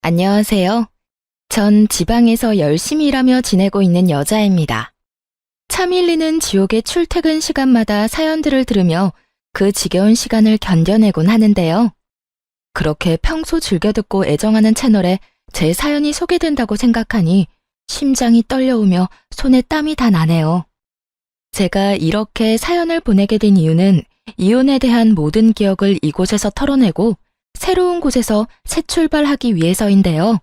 안녕하세요. 전 지방에서 열심히 일하며 지내고 있는 여자입니다. 차 밀리는 지옥의 출퇴근 시간마다 사연들을 들으며 그 지겨운 시간을 견뎌내곤 하는데요. 그렇게 평소 즐겨 듣고 애정하는 채널에 제 사연이 소개된다고 생각하니 심장이 떨려오며 손에 땀이 다 나네요. 제가 이렇게 사연을 보내게 된 이유는 이혼에 대한 모든 기억을 이곳에서 털어내고 새로운 곳에서 새 출발하기 위해서인데요.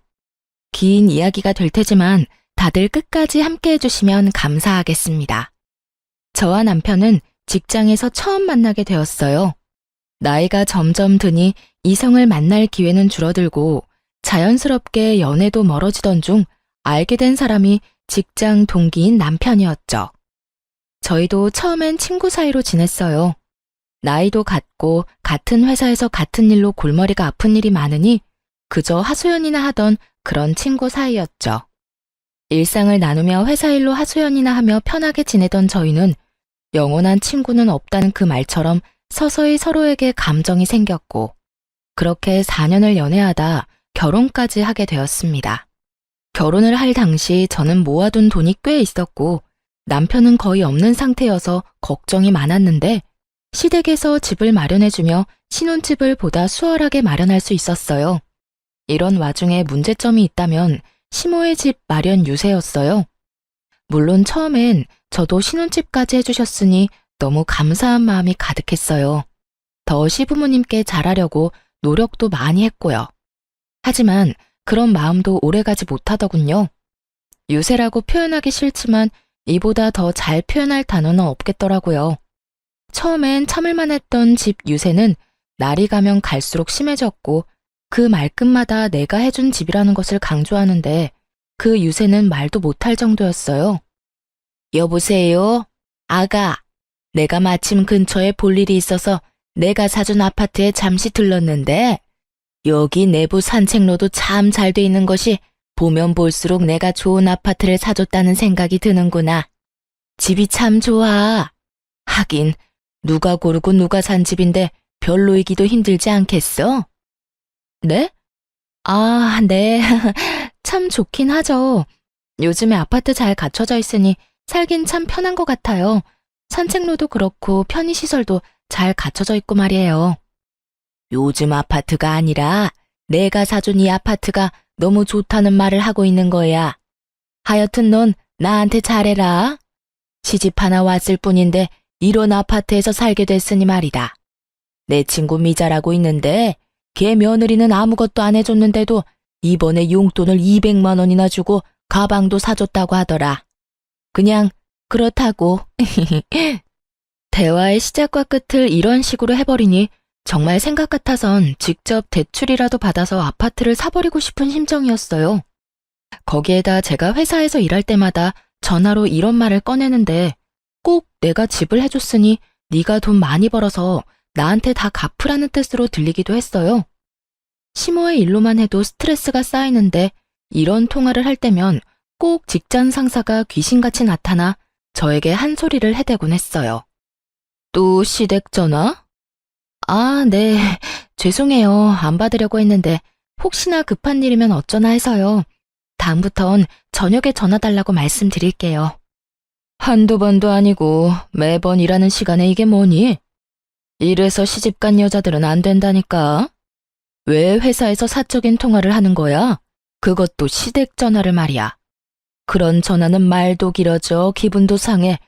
긴 이야기가 될 테지만 다들 끝까지 함께 해주시면 감사하겠습니다. 저와 남편은 직장에서 처음 만나게 되었어요. 나이가 점점 드니 이성을 만날 기회는 줄어들고 자연스럽게 연애도 멀어지던 중 알게 된 사람이 직장 동기인 남편이었죠. 저희도 처음엔 친구 사이로 지냈어요. 나이도 같고 같은 회사에서 같은 일로 골머리가 아픈 일이 많으니 그저 하소연이나 하던 그런 친구 사이였죠. 일상을 나누며 회사 일로 하소연이나 하며 편하게 지내던 저희는 영원한 친구는 없다는 그 말처럼 서서히 서로에게 감정이 생겼고 그렇게 4년을 연애하다 결혼까지 하게 되었습니다. 결혼을 할 당시 저는 모아둔 돈이 꽤 있었고 남편은 거의 없는 상태여서 걱정이 많았는데 시댁에서 집을 마련해주며 신혼집을 보다 수월하게 마련할 수 있었어요. 이런 와중에 문제점이 있다면 시모의 집 마련 유세였어요. 물론 처음엔 저도 신혼집까지 해주셨으니 너무 감사한 마음이 가득했어요. 더 시부모님께 잘하려고 노력도 많이 했고요. 하지만 그런 마음도 오래가지 못하더군요. 유세라고 표현하기 싫지만 이보다 더 잘 표현할 단어는 없겠더라고요. 처음엔 참을만 했던 집 유세는 날이 가면 갈수록 심해졌고 그 말끝마다 내가 해준 집이라는 것을 강조하는데 그 유세는 말도 못할 정도였어요. 여보세요? 아가, 내가 마침 근처에 볼 일이 있어서 내가 사준 아파트에 잠시 들렀는데 여기 내부 산책로도 참 잘 돼 있는 것이 보면 볼수록 내가 좋은 아파트를 사줬다는 생각이 드는구나. 집이 참 좋아. 하긴 누가 고르고 누가 산 집인데 별로이기도 힘들지 않겠어? 네? 아, 네. 참 좋긴 하죠. 요즘에 아파트 잘 갖춰져 있으니 살긴 참 편한 것 같아요. 산책로도 그렇고 편의시설도 잘 갖춰져 있고 말이에요. 요즘 아파트가 아니라 내가 사준 이 아파트가 너무 좋다는 말을 하고 있는 거야. 하여튼 넌 나한테 잘해라. 시집 하나 왔을 뿐인데 이런 아파트에서 살게 됐으니 말이다. 내 친구 미자라고 있는데 걔 며느리는 아무것도 안 해줬는데도 이번에 용돈을 200만 원이나 주고 가방도 사줬다고 하더라. 그냥 그렇다고. 대화의 시작과 끝을 이런 식으로 해버리니 정말 생각 같아선 직접 대출이라도 받아서 아파트를 사버리고 싶은 심정이었어요. 거기에다 제가 회사에서 일할 때마다 전화로 이런 말을 꺼내는데 꼭 내가 집을 해줬으니 네가 돈 많이 벌어서 나한테 다 갚으라는 뜻으로 들리기도 했어요. 시모의 일로만 해도 스트레스가 쌓이는데 이런 통화를 할 때면 꼭 직장 상사가 귀신같이 나타나 저에게 한 소리를 해대곤 했어요. 또 시댁 전화? 아, 네. 죄송해요. 안 받으려고 했는데 혹시나 급한 일이면 어쩌나 해서요. 다음부턴 저녁에 전화 달라고 말씀드릴게요. 한두 번도 아니고 매번 일하는 시간에 이게 뭐니? 이래서 시집간 여자들은 안 된다니까. 왜 회사에서 사적인 통화를 하는 거야? 그것도 시댁 전화를 말이야. 그런 전화는 말도 길어져 기분도 상해.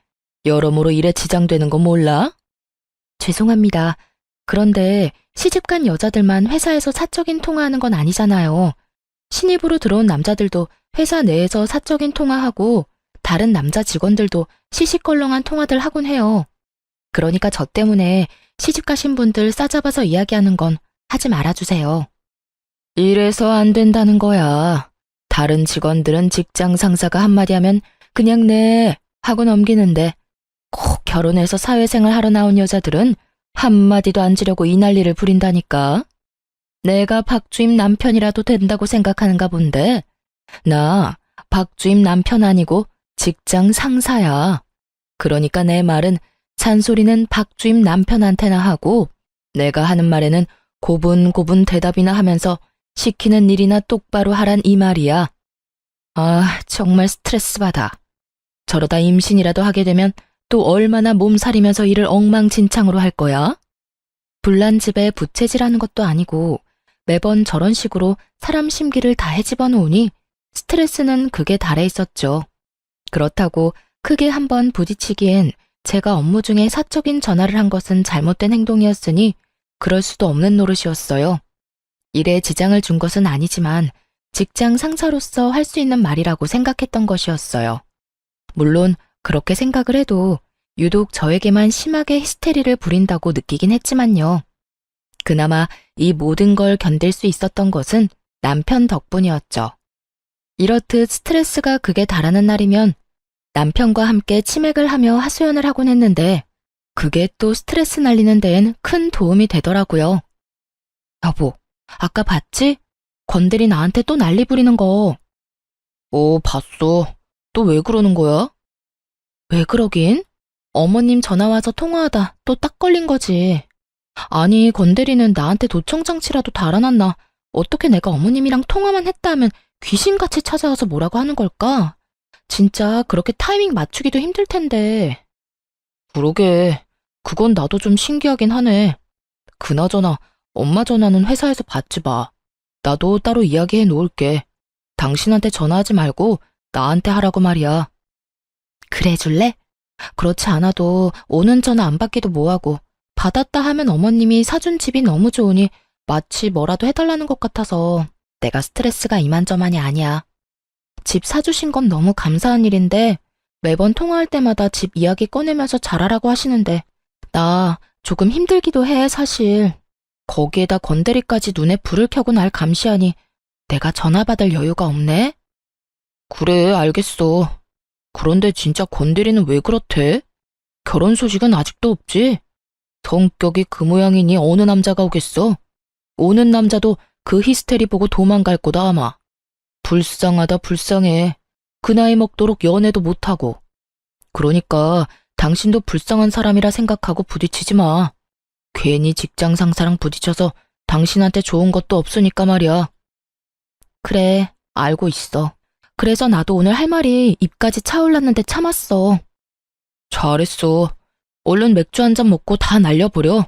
여러모로 일에 지장되는 거 몰라? 죄송합니다. 그런데 시집간 여자들만 회사에서 사적인 통화하는 건 아니잖아요. 신입으로 들어온 남자들도 회사 내에서 사적인 통화하고 다른 남자 직원들도 시시껄렁한 통화들 하곤 해요. 그러니까 저 때문에 시집 가신 분들 싸잡아서 이야기하는 건 하지 말아주세요. 이래서 안 된다는 거야. 다른 직원들은 직장 상사가 한마디 하면 그냥 네 하고 넘기는데 꼭 결혼해서 사회생활 하러 나온 여자들은 한마디도 안 지려고 이 난리를 부린다니까. 내가 박주임 남편이라도 된다고 생각하는가 본데 나 박주임 남편 아니고 직장 상사야. 그러니까 내 말은 잔소리는 박주임 남편한테나 하고 내가 하는 말에는 고분고분 대답이나 하면서 시키는 일이나 똑바로 하란 이 말이야. 아, 정말 스트레스 받아. 저러다 임신이라도 하게 되면 또 얼마나 몸살이면서 일을 엉망진창으로 할 거야? 불난 집에 부채질하는 것도 아니고 매번 저런 식으로 사람 심기를 다 헤집어 놓으니 스트레스는 극에 달해 있었죠. 그렇다고 크게 한번 부딪히기엔 제가 업무 중에 사적인 전화를 한 것은 잘못된 행동이었으니 그럴 수도 없는 노릇이었어요. 일에 지장을 준 것은 아니지만 직장 상사로서 할 수 있는 말이라고 생각했던 것이었어요. 물론 그렇게 생각을 해도 유독 저에게만 심하게 히스테리를 부린다고 느끼긴 했지만요. 그나마 이 모든 걸 견딜 수 있었던 것은 남편 덕분이었죠. 이렇듯 스트레스가 극에 달하는 날이면 남편과 함께 치맥을 하며 하소연을 하곤 했는데 그게 또 스트레스 날리는 데엔 큰 도움이 되더라고요. 여보, 아까 봤지? 건들이 나한테 또 난리 부리는 거. 봤어. 또 왜 그러는 거야? 왜 그러긴? 어머님 전화 와서 통화하다 또 딱 걸린 거지. 아니, 건대리는 나한테 도청장치라도 달아놨나? 어떻게 내가 어머님이랑 통화만 했다 하면 귀신같이 찾아와서 뭐라고 하는 걸까? 진짜 그렇게 타이밍 맞추기도 힘들 텐데. 그러게, 그건 나도 좀 신기하긴 하네. 그나저나 엄마 전화는 회사에서 받지 마. 나도 따로 이야기해 놓을게. 당신한테 전화하지 말고 나한테 하라고 말이야. 그래 줄래? 그렇지 않아도 오는 전화 안 받기도 뭐하고 받았다 하면 어머님이 사준 집이 너무 좋으니 마치 뭐라도 해달라는 것 같아서 내가 스트레스가 이만저만이 아니야. 집 사주신 건 너무 감사한 일인데 매번 통화할 때마다 집 이야기 꺼내면서 잘하라고 하시는데 나 조금 힘들기도 해 사실. 거기에다 건드리까지 눈에 불을 켜고 날 감시하니 내가 전화 받을 여유가 없네? 그래, 알겠어. 그런데 진짜 건드리는 왜 그렇대? 결혼 소식은 아직도 없지? 성격이 그 모양이니 어느 남자가 오겠어? 오는 남자도 그 히스테리 보고 도망갈 거다 아마. 불쌍하다 불쌍해. 그 나이 먹도록 연애도 못하고. 그러니까 당신도 불쌍한 사람이라 생각하고 부딪히지 마. 괜히 직장 상사랑 부딪혀서 당신한테 좋은 것도 없으니까 말이야. 그래, 알고 있어. 그래서 나도 오늘 할 말이 입까지 차올랐는데 참았어. 잘했어. 얼른 맥주 한 잔 먹고 다 날려버려.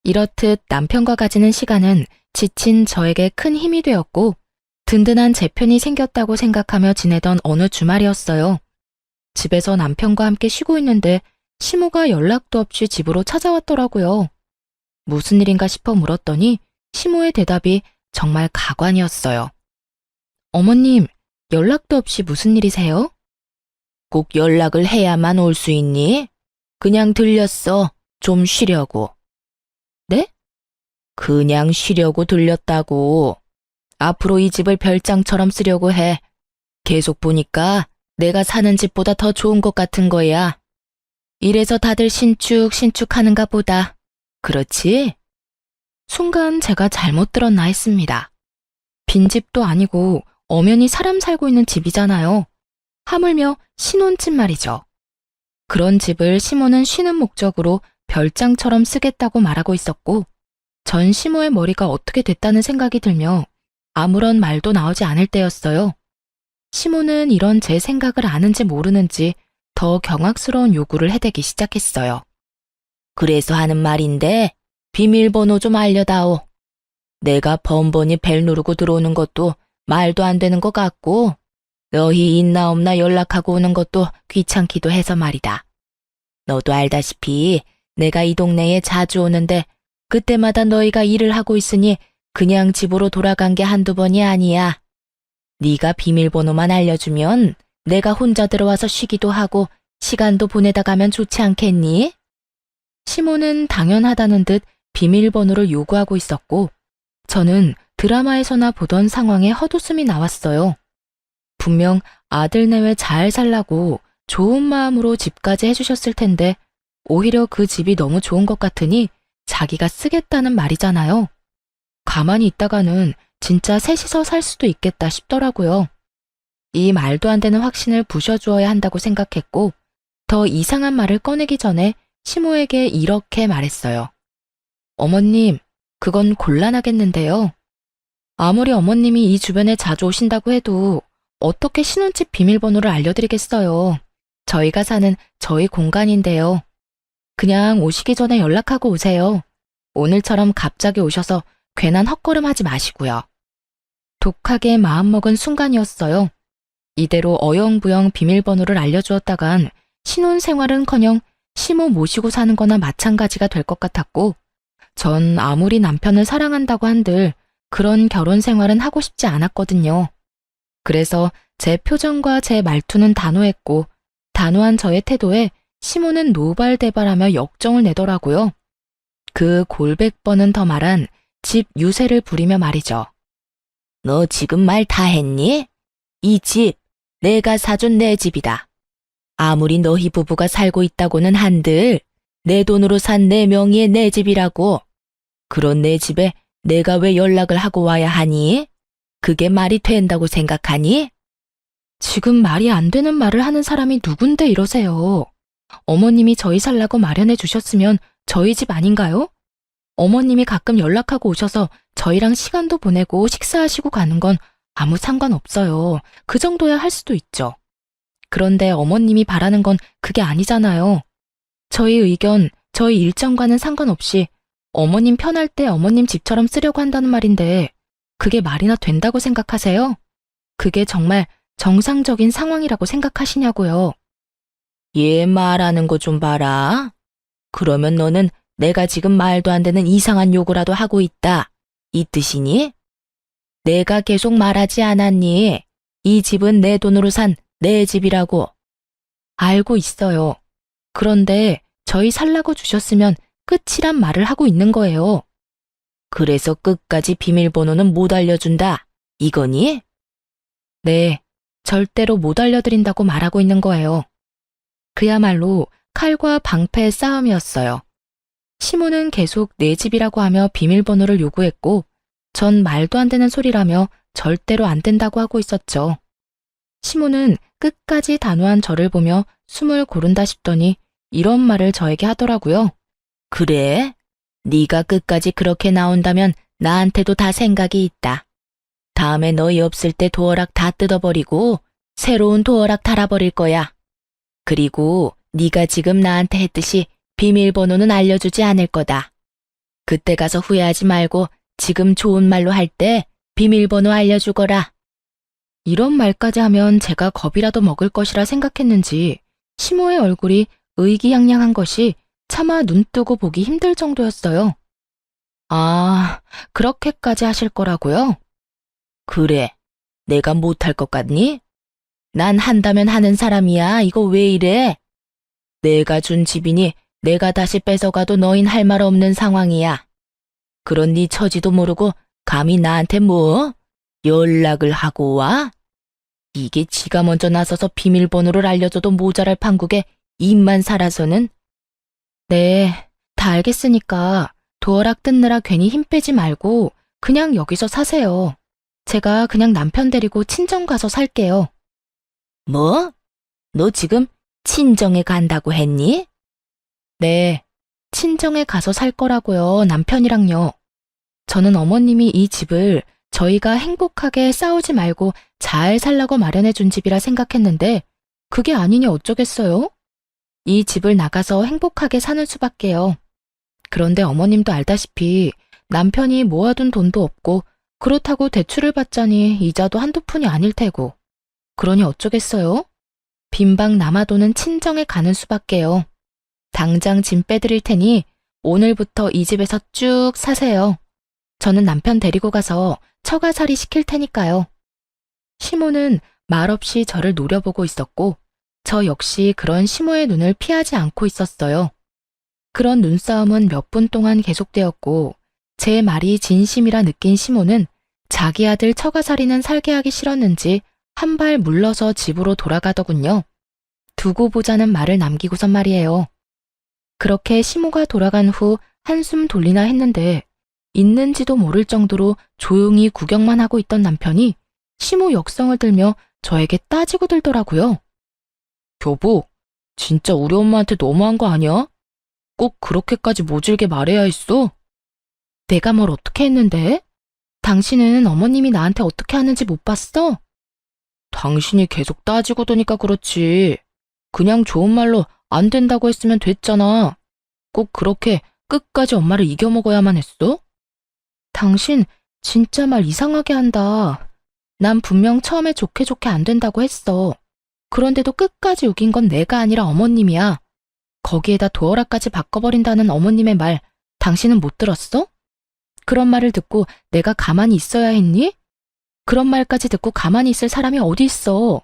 이렇듯 남편과 가지는 시간은 지친 저에게 큰 힘이 되었고 든든한 제 편이 생겼다고 생각하며 지내던 어느 주말이었어요. 집에서 남편과 함께 쉬고 있는데 시모가 연락도 없이 집으로 찾아왔더라고요. 무슨 일인가 싶어 물었더니 시모의 대답이 정말 가관이었어요. 어머님, 연락도 없이 무슨 일이세요? 꼭 연락을 해야만 올 수 있니? 그냥 들렸어. 좀 쉬려고. 네? 그냥 쉬려고 들렸다고. 앞으로 이 집을 별장처럼 쓰려고 해. 계속 보니까 내가 사는 집보다 더 좋은 것 같은 거야. 이래서 다들 신축하는가 보다. 그렇지? 순간 제가 잘못 들었나 했습니다. 빈집도 아니고 엄연히 사람 살고 있는 집이잖아요. 하물며 신혼집 말이죠. 그런 집을 시모는 쉬는 목적으로 별장처럼 쓰겠다고 말하고 있었고 전 시모의 머리가 어떻게 됐다는 생각이 들며 아무런 말도 나오지 않을 때였어요. 시모는 이런 제 생각을 아는지 모르는지 더 경악스러운 요구를 해대기 시작했어요. 그래서 하는 말인데 비밀번호 좀 알려다오. 내가 번번이 벨 누르고 들어오는 것도 말도 안 되는 것 같고 너희 있나 없나 연락하고 오는 것도 귀찮기도 해서 말이다. 너도 알다시피 내가 이 동네에 자주 오는데 그때마다 너희가 일을 하고 있으니 그냥 집으로 돌아간 게 한두 번이 아니야. 네가 비밀번호만 알려주면 내가 혼자 들어와서 쉬기도 하고 시간도 보내다 가면 좋지 않겠니? 시모는 당연하다는 듯 비밀번호를 요구하고 있었고 저는 드라마에서나 보던 상황에 헛웃음이 나왔어요. 분명 아들 내외 잘 살라고 좋은 마음으로 집까지 해주셨을 텐데 오히려 그 집이 너무 좋은 것 같으니 자기가 쓰겠다는 말이잖아요. 가만히 있다가는 진짜 셋이서 살 수도 있겠다 싶더라고요. 이 말도 안 되는 확신을 부셔주어야 한다고 생각했고 더 이상한 말을 꺼내기 전에 시모에게 이렇게 말했어요. 어머님, 그건 곤란하겠는데요. 아무리 어머님이 이 주변에 자주 오신다고 해도 어떻게 신혼집 비밀번호를 알려드리겠어요. 저희가 사는 저희 공간인데요. 그냥 오시기 전에 연락하고 오세요. 오늘처럼 갑자기 오셔서 괜한 헛걸음 하지 마시고요. 독하게 마음먹은 순간이었어요. 이대로 어영부영 비밀번호를 알려주었다간 신혼생활은커녕 시모 모시고 사는 거나 마찬가지가 될 것 같았고, 전 아무리 남편을 사랑한다고 한들 그런 결혼 생활은 하고 싶지 않았거든요. 그래서 제 표정과 제 말투는 단호했고, 단호한 저의 태도에 시모는 노발대발하며 역정을 내더라고요. 그 골백 번은 더 말한 집 유세를 부리며 말이죠. 너 지금 말 다 했니? 이 집 내가 사준 내 집이다. 아무리 너희 부부가 살고 있다고는 한들 내 돈으로 산 내 명의의 내 집이라고. 그런 내 집에 내가 왜 연락을 하고 와야 하니? 그게 말이 된다고 생각하니? 지금 말이 안 되는 말을 하는 사람이 누군데 이러세요. 어머님이 저희 살라고 마련해 주셨으면 저희 집 아닌가요? 어머님이 가끔 연락하고 오셔서 저희랑 시간도 보내고 식사하시고 가는 건 아무 상관없어요. 그 정도야 할 수도 있죠. 그런데 어머님이 바라는 건 그게 아니잖아요. 저희 의견, 저희 일정과는 상관없이 어머님 편할 때 어머님 집처럼 쓰려고 한다는 말인데 그게 말이나 된다고 생각하세요? 그게 정말 정상적인 상황이라고 생각하시냐고요. 얘 말하는 거 좀 봐라. 그러면 너는 내가 지금 말도 안 되는 이상한 요구라도 하고 있다. 이 뜻이니? 내가 계속 말하지 않았니? 이 집은 내 돈으로 산 내 집이라고. 알고 있어요. 그런데 저희 살라고 주셨으면 끝이란 말을 하고 있는 거예요. 그래서 끝까지 비밀번호는 못 알려준다. 이거니? 네, 절대로 못 알려드린다고 말하고 있는 거예요. 그야말로 칼과 방패의 싸움이었어요. 시모는 계속 내 집이라고 하며 비밀번호를 요구했고, 전 말도 안 되는 소리라며 절대로 안 된다고 하고 있었죠. 시모는 끝까지 단호한 저를 보며 숨을 고른다 싶더니 이런 말을 저에게 하더라고요. 그래? 네가 끝까지 그렇게 나온다면 나한테도 다 생각이 있다. 다음에 너희 없을 때 도어락 다 뜯어버리고 새로운 도어락 달아버릴 거야. 그리고 네가 지금 나한테 했듯이 비밀번호는 알려주지 않을 거다. 그때 가서 후회하지 말고 지금 좋은 말로 할 때 비밀번호 알려주거라. 이런 말까지 하면 제가 겁이라도 먹을 것이라 생각했는지 시모의 얼굴이 의기양양한 것이 차마 눈 뜨고 보기 힘들 정도였어요. 아, 그렇게까지 하실 거라고요? 그래, 내가 못할 것 같니? 난 한다면 하는 사람이야. 이거 왜 이래? 내가 준 집이니 내가 다시 뺏어가도 너흰 할 말 없는 상황이야. 그런 네 처지도 모르고 감히 나한테 뭐? 연락을 하고 와? 이게 지가 먼저 나서서 비밀번호를 알려줘도 모자랄 판국에 입만 살아서는? 네, 다 알겠으니까 도어락 뜯느라 괜히 힘 빼지 말고 그냥 여기서 사세요. 제가 그냥 남편 데리고 친정 가서 살게요. 뭐? 너 지금 친정에 간다고 했니? 네, 친정에 가서 살 거라고요, 남편이랑요. 저는 어머님이 이 집을 저희가 행복하게 싸우지 말고 잘 살라고 마련해 준 집이라 생각했는데 그게 아니니 어쩌겠어요? 이 집을 나가서 행복하게 사는 수밖에요. 그런데 어머님도 알다시피 남편이 모아둔 돈도 없고 그렇다고 대출을 받자니 이자도 한두 푼이 아닐 테고. 그러니 어쩌겠어요? 빈방 남아도는 친정에 가는 수밖에요. 당장 짐 빼드릴 테니 오늘부터 이 집에서 쭉 사세요. 저는 남편 데리고 가서 처가살이 시킬 테니까요. 시모는 말없이 저를 노려보고 있었고 저 역시 그런 시모의 눈을 피하지 않고 있었어요. 그런 눈싸움은 몇 분 동안 계속되었고 제 말이 진심이라 느낀 시모는 자기 아들 처가살이는 살게 하기 싫었는지 한 발 물러서 집으로 돌아가더군요. 두고 보자는 말을 남기고선 말이에요. 그렇게 시모가 돌아간 후 한숨 돌리나 했는데 있는지도 모를 정도로 조용히 구경만 하고 있던 남편이 시모 역성을 들며 저에게 따지고 들더라고요. 여보, 진짜 우리 엄마한테 너무한 거 아니야? 꼭 그렇게까지 모질게 말해야 했어? 내가 뭘 어떻게 했는데? 당신은 어머님이 나한테 어떻게 하는지 못 봤어? 당신이 계속 따지고 도니까 그렇지. 그냥 좋은 말로 안 된다고 했으면 됐잖아. 꼭 그렇게 끝까지 엄마를 이겨먹어야만 했어? 당신 진짜 말 이상하게 한다. 난 분명 처음에 좋게 좋게 안 된다고 했어. 그런데도 끝까지 우긴 건 내가 아니라 어머님이야. 거기에다 도어락까지 바꿔버린다는 어머님의 말, 당신은 못 들었어? 그런 말을 듣고 내가 가만히 있어야 했니? 그런 말까지 듣고 가만히 있을 사람이 어디 있어?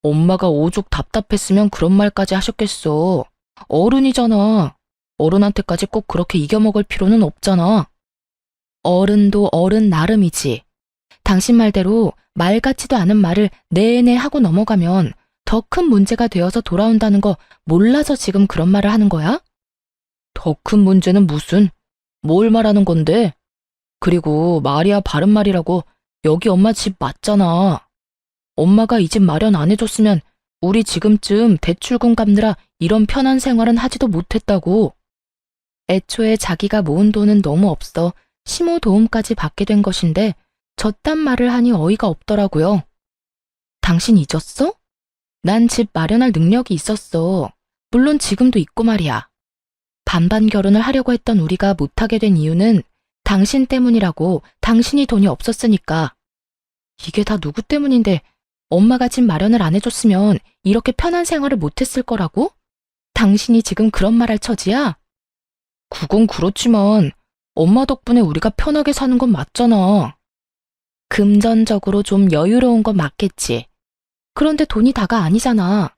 엄마가 오죽 답답했으면 그런 말까지 하셨겠어. 어른이잖아. 어른한테까지 꼭 그렇게 이겨먹을 필요는 없잖아. 어른도 어른 나름이지. 당신 말대로 말 같지도 않은 말을 내내 하고 넘어가면 더 큰 문제가 되어서 돌아온다는 거 몰라서 지금 그런 말을 하는 거야? 더 큰 문제는 무슨? 뭘 말하는 건데? 그리고 말이야 바른 말이라고 여기 엄마 집 맞잖아. 엄마가 이 집 마련 안 해줬으면 우리 지금쯤 대출금 갚느라 이런 편한 생활은 하지도 못했다고. 애초에 자기가 모은 돈은 너무 없어 시모 도움까지 받게 된 것인데 저딴 말을 하니 어이가 없더라고요. 당신 잊었어? 난 집 마련할 능력이 있었어. 물론 지금도 있고 말이야. 반반 결혼을 하려고 했던 우리가 못하게 된 이유는 당신 때문이라고. 당신이 돈이 없었으니까. 이게 다 누구 때문인데 엄마가 집 마련을 안 해줬으면 이렇게 편한 생활을 못했을 거라고? 당신이 지금 그런 말 할 처지야? 그건 그렇지만 엄마 덕분에 우리가 편하게 사는 건 맞잖아. 금전적으로 좀 여유로운 건 맞겠지. 그런데 돈이 다가 아니잖아.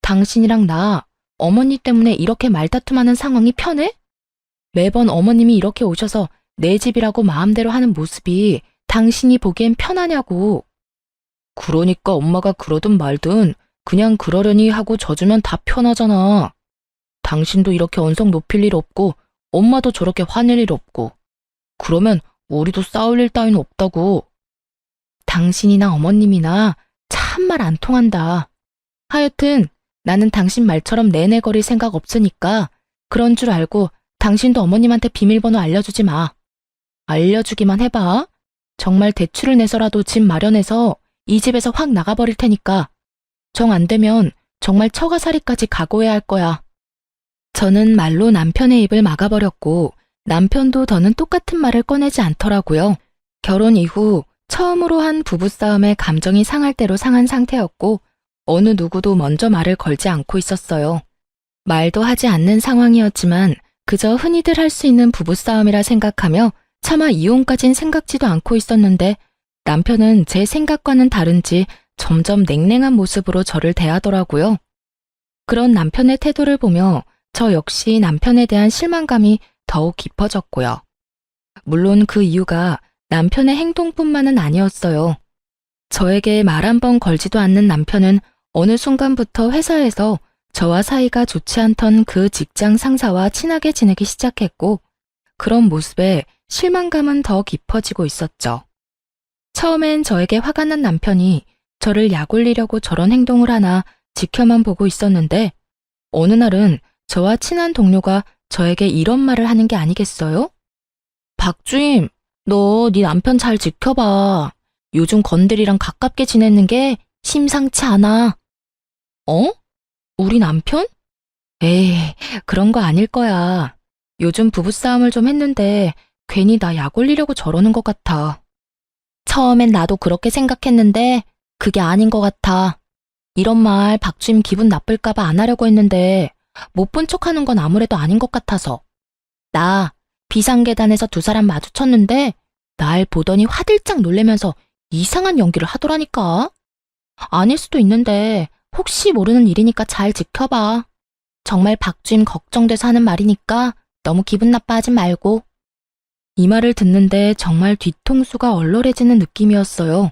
당신이랑 나, 어머니 때문에 이렇게 말다툼하는 상황이 편해? 매번 어머님이 이렇게 오셔서 내 집이라고 마음대로 하는 모습이 당신이 보기엔 편하냐고. 그러니까 엄마가 그러든 말든 그냥 그러려니 하고 져주면 다 편하잖아. 당신도 이렇게 언성 높일 일 없고 엄마도 저렇게 화낼 일 없고. 그러면 우리도 싸울 일 따윈 없다고. 당신이나 어머님이나 참말 안 통한다. 하여튼 나는 당신 말처럼 내내거릴 생각 없으니까 그런 줄 알고 당신도 어머님한테 비밀번호 알려주지 마. 알려주기만 해봐. 정말 대출을 내서라도 집 마련해서 이 집에서 확 나가버릴 테니까. 정 안 되면 정말 처가살이까지 각오해야 할 거야. 저는 말로 남편의 입을 막아버렸고 남편도 더는 똑같은 말을 꺼내지 않더라고요. 결혼 이후 처음으로 한 부부싸움에 감정이 상할 대로 상한 상태였고 어느 누구도 먼저 말을 걸지 않고 있었어요. 말도 하지 않는 상황이었지만 그저 흔히들 할 수 있는 부부싸움이라 생각하며 차마 이혼까진 생각지도 않고 있었는데 남편은 제 생각과는 다른지 점점 냉랭한 모습으로 저를 대하더라고요. 그런 남편의 태도를 보며 저 역시 남편에 대한 실망감이 더욱 깊어졌고요. 물론 그 이유가 남편의 행동뿐만은 아니었어요. 저에게 말 한 번 걸지도 않는 남편은 어느 순간부터 회사에서 저와 사이가 좋지 않던 그 직장 상사와 친하게 지내기 시작했고 그런 모습에 실망감은 더 깊어지고 있었죠. 처음엔 저에게 화가 난 남편이 저를 약올리려고 저런 행동을 하나 지켜만 보고 있었는데 어느 날은 저와 친한 동료가 저에게 이런 말을 하는 게 아니겠어요? 박주임, 너 네 남편 잘 지켜봐. 요즘 건들이랑 가깝게 지내는 게 심상치 않아. 어? 우리 남편? 에이, 그런 거 아닐 거야. 요즘 부부싸움을 좀 했는데 괜히 나 약 올리려고 저러는 것 같아. 처음엔 나도 그렇게 생각했는데 그게 아닌 것 같아. 이런 말 박주임 기분 나쁠까 봐 안 하려고 했는데 못 본 척하는 건 아무래도 아닌 것 같아서. 나 비상계단에서 두 사람 마주쳤는데 날 보더니 화들짝 놀래면서 이상한 연기를 하더라니까. 아닐 수도 있는데 혹시 모르는 일이니까 잘 지켜봐. 정말 박주임 걱정돼서 하는 말이니까 너무 기분 나빠하지 말고. 이 말을 듣는데 정말 뒤통수가 얼얼해지는 느낌이었어요.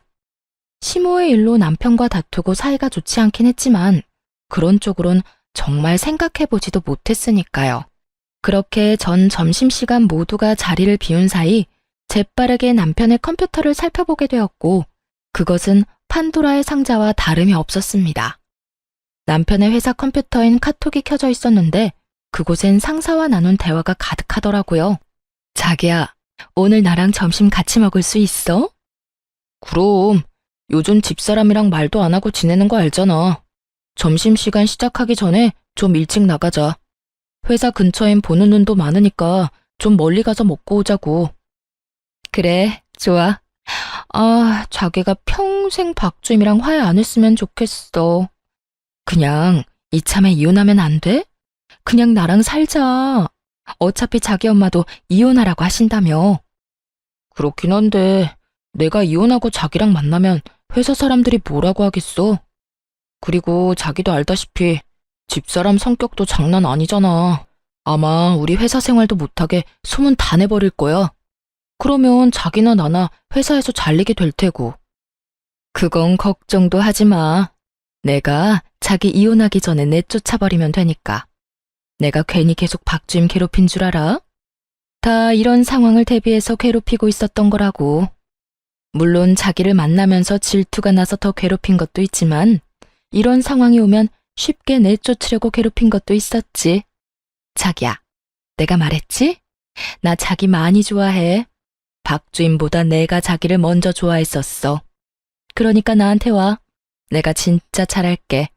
시모의 일로 남편과 다투고 사이가 좋지 않긴 했지만 그런 쪽으론 정말 생각해보지도 못했으니까요. 그렇게 전 점심시간 모두가 자리를 비운 사이 재빠르게 남편의 컴퓨터를 살펴보게 되었고 그것은 판도라의 상자와 다름이 없었습니다. 남편의 회사 컴퓨터엔 카톡이 켜져 있었는데 그곳엔 상사와 나눈 대화가 가득하더라고요. 자기야, 오늘 나랑 점심 같이 먹을 수 있어? 그럼. 요즘 집사람이랑 말도 안 하고 지내는 거 알잖아. 점심시간 시작하기 전에 좀 일찍 나가자. 회사 근처엔 보는 눈도 많으니까 좀 멀리 가서 먹고 오자고. 그래, 좋아. 아, 자기가 평생 박주임이랑 화해 안 했으면 좋겠어. 그냥 이참에 이혼하면 안 돼? 그냥 나랑 살자. 어차피 자기 엄마도 이혼하라고 하신다며. 그렇긴 한데 내가 이혼하고 자기랑 만나면 회사 사람들이 뭐라고 하겠어? 그리고 자기도 알다시피 집사람 성격도 장난 아니잖아. 아마 우리 회사 생활도 못하게 소문 다 내버릴 거야. 그러면 자기나 나나 회사에서 잘리게 될 테고. 그건 걱정도 하지 마. 내가 자기 이혼하기 전에 내쫓아버리면 되니까. 내가 괜히 계속 박주임 괴롭힌 줄 알아? 다 이런 상황을 대비해서 괴롭히고 있었던 거라고. 물론 자기를 만나면서 질투가 나서 더 괴롭힌 것도 있지만 이런 상황이 오면 쉽게 내쫓으려고 괴롭힌 것도 있었지. 자기야, 내가 말했지? 나 자기 많이 좋아해. 박주임보다 내가 자기를 먼저 좋아했었어. 그러니까 나한테 와. 내가 진짜 잘할게.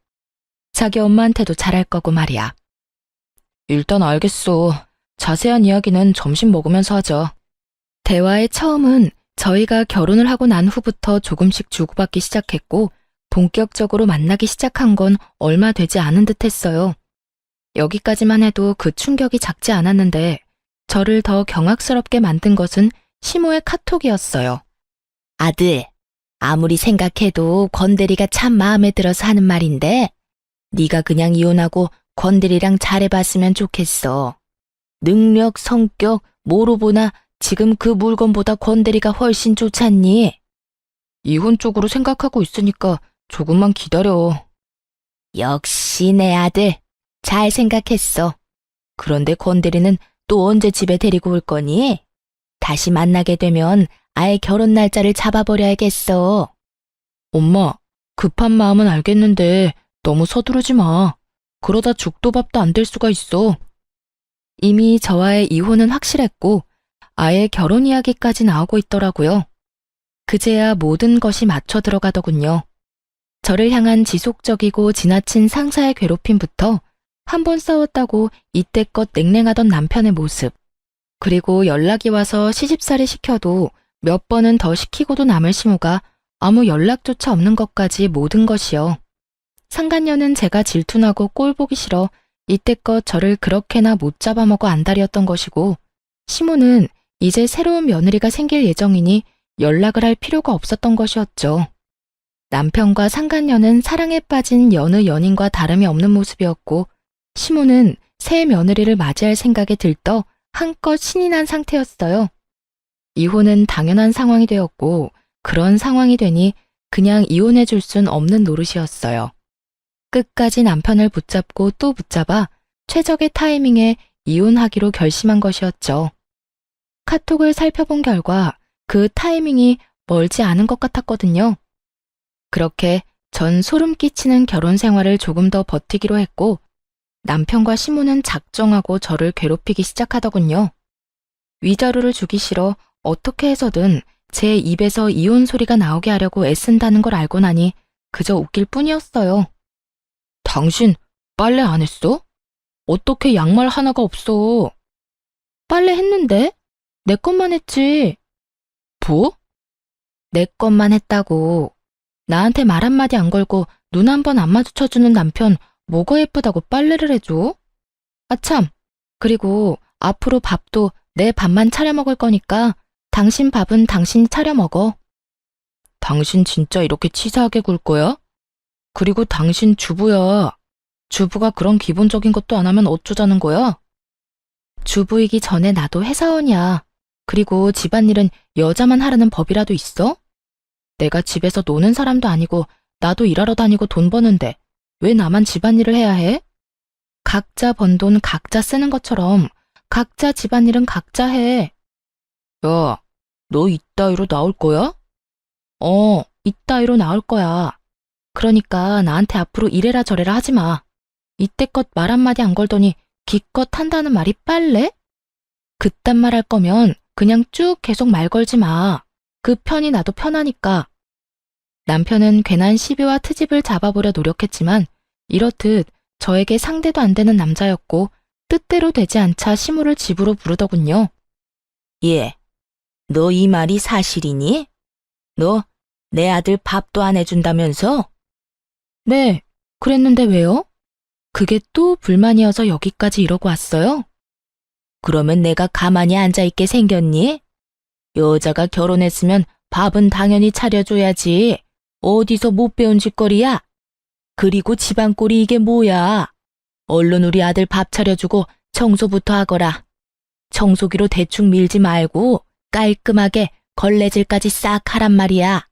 자기 엄마한테도 잘할 거고 말이야. 일단 알겠어. 자세한 이야기는 점심 먹으면서 하자. 대화의 처음은 저희가 결혼을 하고 난 후부터 조금씩 주고받기 시작했고 본격적으로 만나기 시작한 건 얼마 되지 않은 듯 했어요. 여기까지만 해도 그 충격이 작지 않았는데 저를 더 경악스럽게 만든 것은 시모의 카톡이었어요. 아들, 아무리 생각해도 권대리가 참 마음에 들어서 하는 말인데 네가 그냥 이혼하고 권대리랑 잘해봤으면 좋겠어. 능력, 성격, 뭐로 보나 지금 그 물건보다 권대리가 훨씬 좋잖니? 이혼 쪽으로 생각하고 있으니까 조금만 기다려. 역시 내 아들, 잘 생각했어. 그런데 권대리는 또 언제 집에 데리고 올 거니? 다시 만나게 되면 아예 결혼 날짜를 잡아버려야겠어. 엄마, 급한 마음은 알겠는데 너무 서두르지 마. 그러다 죽도 밥도 안 될 수가 있어. 이미 저와의 이혼은 확실했고 아예 결혼 이야기까지 나오고 있더라고요. 그제야 모든 것이 맞춰 들어가더군요. 저를 향한 지속적이고 지나친 상사의 괴롭힘부터 한 번 싸웠다고 이때껏 냉랭하던 남편의 모습, 그리고 연락이 와서 시집살이 시켜도 몇 번은 더 시키고도 남을 시무가 아무 연락조차 없는 것까지 모든 것이요. 상간녀는 제가 질투나고 꼴보기 싫어 이때껏 저를 그렇게나 못 잡아먹어 안달이었던 것이고, 시모는 이제 새로운 며느리가 생길 예정이니 연락을 할 필요가 없었던 것이었죠. 남편과 상간녀는 사랑에 빠진 여느 연인과 다름이 없는 모습이었고, 시모는 새 며느리를 맞이할 생각에 들떠 한껏 신이 난 상태였어요. 이혼은 당연한 상황이 되었고, 그런 상황이 되니 그냥 이혼해 줄 순 없는 노릇이었어요. 끝까지 남편을 붙잡고 또 붙잡아 최적의 타이밍에 이혼하기로 결심한 것이었죠. 카톡을 살펴본 결과 그 타이밍이 멀지 않은 것 같았거든요. 그렇게 전 소름 끼치는 결혼 생활을 조금 더 버티기로 했고, 남편과 시모는 작정하고 저를 괴롭히기 시작하더군요. 위자료를 주기 싫어 어떻게 해서든 제 입에서 이혼 소리가 나오게 하려고 애쓴다는 걸 알고 나니 그저 웃길 뿐이었어요. 당신 빨래 안 했어? 어떻게 양말 하나가 없어? 빨래 했는데? 내 것만 했지. 뭐? 내 것만 했다고. 나한테 말 한마디 안 걸고 눈 한 번 안 마주쳐주는 남편 뭐가 예쁘다고 빨래를 해줘? 아참, 그리고 앞으로 밥도 내 밥만 차려 먹을 거니까 당신 밥은 당신이 차려 먹어. 당신 진짜 이렇게 치사하게 굴 거야? 그리고 당신 주부야. 주부가 그런 기본적인 것도 안 하면 어쩌자는 거야? 주부이기 전에 나도 회사원이야. 그리고 집안일은 여자만 하라는 법이라도 있어? 내가 집에서 노는 사람도 아니고 나도 일하러 다니고 돈 버는데 왜 나만 집안일을 해야 해? 각자 번 돈 각자 쓰는 것처럼 각자 집안일은 각자 해. 야, 너 이따위로 나올 거야? 이따위로 나올 거야. 그러니까 나한테 앞으로 이래라 저래라 하지 마. 이때껏 말 한마디 안 걸더니 기껏 한다는 말이 빨래? 그딴 말 할 거면 그냥 쭉 계속 말 걸지 마. 그 편이 나도 편하니까. 남편은 괜한 시비와 트집을 잡아보려 노력했지만 이렇듯 저에게 상대도 안 되는 남자였고 뜻대로 되지 않자 시모를 집으로 부르더군요. 예, 너 이 말이 사실이니? 너 내 아들 밥도 안 해준다면서? 네, 그랬는데 왜요? 그게 또 불만이어서 여기까지 이러고 왔어요? 그러면 내가 가만히 앉아있게 생겼니? 여자가 결혼했으면 밥은 당연히 차려줘야지. 어디서 못 배운 짓거리야? 그리고 집안꼴이 이게 뭐야? 얼른 우리 아들 밥 차려주고 청소부터 하거라. 청소기로 대충 밀지 말고 깔끔하게 걸레질까지 싹 하란 말이야.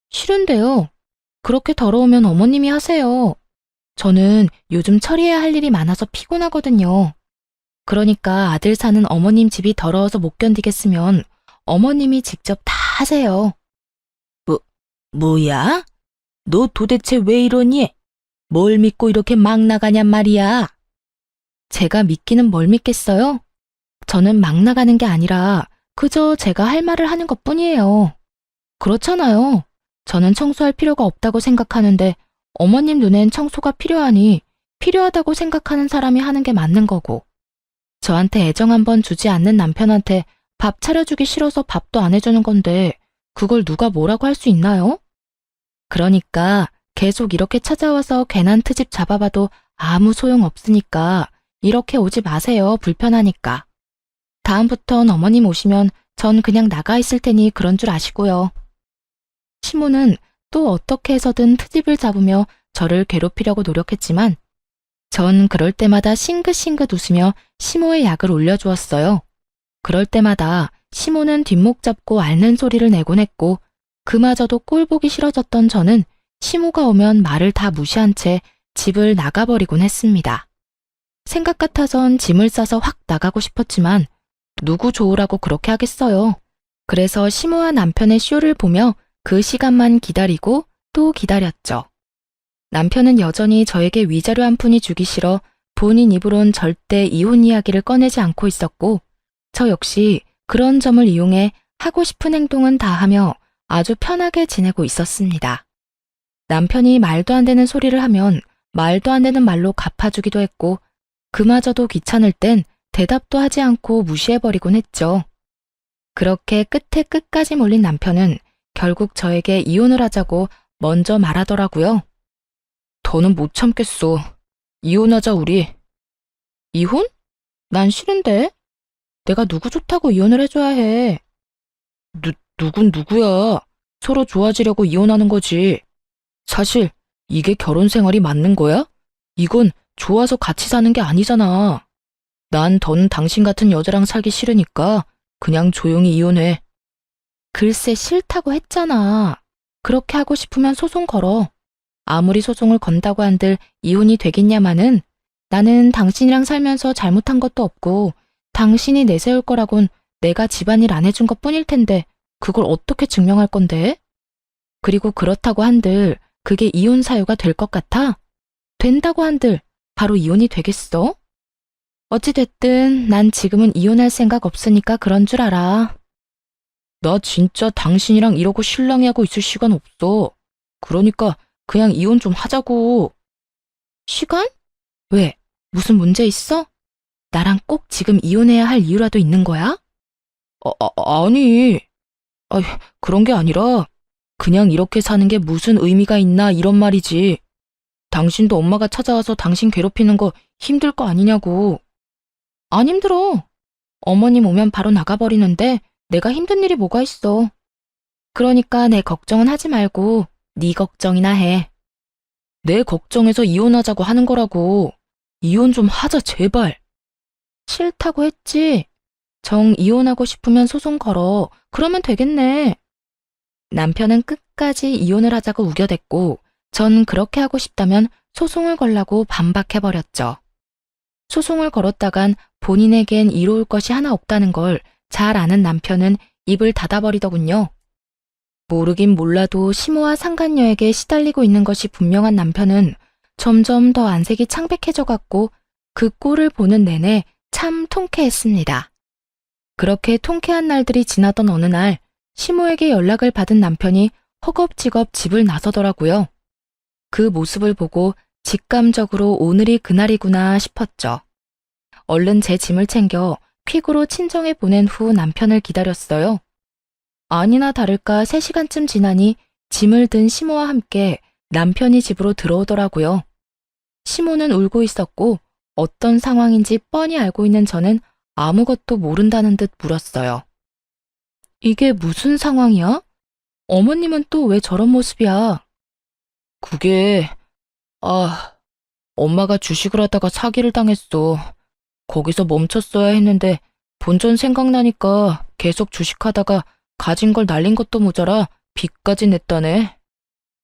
싫은데요. 그렇게 더러우면 어머님이 하세요. 저는 요즘 처리해야 할 일이 많아서 피곤하거든요. 그러니까 아들 사는 어머님 집이 더러워서 못 견디겠으면 어머님이 직접 다 하세요. 뭐야? 너 도대체 왜 이러니? 뭘 믿고 이렇게 막 나가냔 말이야. 제가 믿기는 뭘 믿겠어요? 저는 막 나가는 게 아니라 그저 제가 할 말을 하는 것뿐이에요. 그렇잖아요. 저는 청소할 필요가 없다고 생각하는데 어머님 눈엔 청소가 필요하니 필요하다고 생각하는 사람이 하는 게 맞는 거고 저한테 애정 한번 주지 않는 남편한테 밥 차려주기 싫어서 밥도 안 해주는 건데 그걸 누가 뭐라고 할 수 있나요? 그러니까 계속 이렇게 찾아와서 괜한 트집 잡아봐도 아무 소용 없으니까 이렇게 오지 마세요. 불편하니까. 다음부턴 어머님 오시면 전 그냥 나가 있을 테니 그런 줄 아시고요. 시모는 또 어떻게 해서든 트집을 잡으며 저를 괴롭히려고 노력했지만 전 그럴 때마다 싱긋싱긋 웃으며 시모의 약을 올려주었어요. 그럴 때마다 시모는 뒷목 잡고 앓는 소리를 내곤 했고 그마저도 꼴보기 싫어졌던 저는 시모가 오면 말을 다 무시한 채 집을 나가버리곤 했습니다. 생각 같아선 짐을 싸서 확 나가고 싶었지만 누구 좋으라고 그렇게 하겠어요. 그래서 시모와 남편의 쇼를 보며 그 시간만 기다리고 또 기다렸죠. 남편은 여전히 저에게 위자료 한 푼이 주기 싫어 본인 입으론 절대 이혼 이야기를 꺼내지 않고 있었고 저 역시 그런 점을 이용해 하고 싶은 행동은 다 하며 아주 편하게 지내고 있었습니다. 남편이 말도 안 되는 소리를 하면 말도 안 되는 말로 갚아주기도 했고 그마저도 귀찮을 땐 대답도 하지 않고 무시해버리곤 했죠. 그렇게 끝에 끝까지 몰린 남편은 결국 저에게 이혼을 하자고 먼저 말하더라고요. 더는 못 참겠어. 이혼하자 우리. 이혼? 난 싫은데. 내가 누구 좋다고 이혼을 해줘야 해. 누군 누구야. 서로 좋아지려고 이혼하는 거지. 사실 이게 결혼 생활이 맞는 거야? 이건 좋아서 같이 사는 게 아니잖아. 난 더는 당신 같은 여자랑 살기 싫으니까 그냥 조용히 이혼해. 글쎄 싫다고 했잖아. 그렇게 하고 싶으면 소송 걸어. 아무리 소송을 건다고 한들 이혼이 되겠냐마는 나는 당신이랑 살면서 잘못한 것도 없고 당신이 내세울 거라곤 내가 집안일 안 해준 것 뿐일 텐데 그걸 어떻게 증명할 건데? 그리고 그렇다고 한들 그게 이혼 사유가 될 것 같아? 된다고 한들 바로 이혼이 되겠어? 어찌됐든 난 지금은 이혼할 생각 없으니까 그런 줄 알아. 나 진짜 당신이랑 이러고 실랑이 하고 있을 시간 없어. 그러니까 그냥 이혼 좀 하자고. 시간? 왜? 무슨 문제 있어? 나랑 꼭 지금 이혼해야 할 이유라도 있는 거야? 아니. 그런 게 아니라 그냥 이렇게 사는 게 무슨 의미가 있나 이런 말이지. 당신도 엄마가 찾아와서 당신 괴롭히는 거 힘들 거 아니냐고. 안 힘들어. 어머님 오면 바로 나가버리는데 내가 힘든 일이 뭐가 있어. 그러니까 내 걱정은 하지 말고 네 걱정이나 해. 내 걱정해서 이혼하자고 하는 거라고. 이혼 좀 하자 제발. 싫다고 했지. 정 이혼하고 싶으면 소송 걸어. 그러면 되겠네. 남편은 끝까지 이혼을 하자고 우겨댔고 전 그렇게 하고 싶다면 소송을 걸라고 반박해버렸죠. 소송을 걸었다간 본인에겐 이로울 것이 하나 없다는 걸 잘 아는 남편은 입을 닫아버리더군요. 모르긴 몰라도 시모와 상간녀에게 시달리고 있는 것이 분명한 남편은 점점 더 안색이 창백해져 갔고 그 꼴을 보는 내내 참 통쾌했습니다. 그렇게 통쾌한 날들이 지나던 어느 날 시모에게 연락을 받은 남편이 허겁지겁 집을 나서더라고요. 그 모습을 보고 직감적으로 오늘이 그날이구나 싶었죠. 얼른 제 짐을 챙겨 퀵으로 친정에 보낸 후 남편을 기다렸어요. 아니나 다를까 3시간쯤 지나니 짐을 든 시모와 함께 남편이 집으로 들어오더라고요. 시모는 울고 있었고 어떤 상황인지 뻔히 알고 있는 저는 아무것도 모른다는 듯 물었어요. 이게 무슨 상황이야? 어머님은 또 왜 저런 모습이야? 그게, 엄마가 주식을 하다가 사기를 당했어. 거기서 멈췄어야 했는데 본전 생각나니까 계속 주식하다가 가진 걸 날린 것도 모자라 빚까지 냈다네.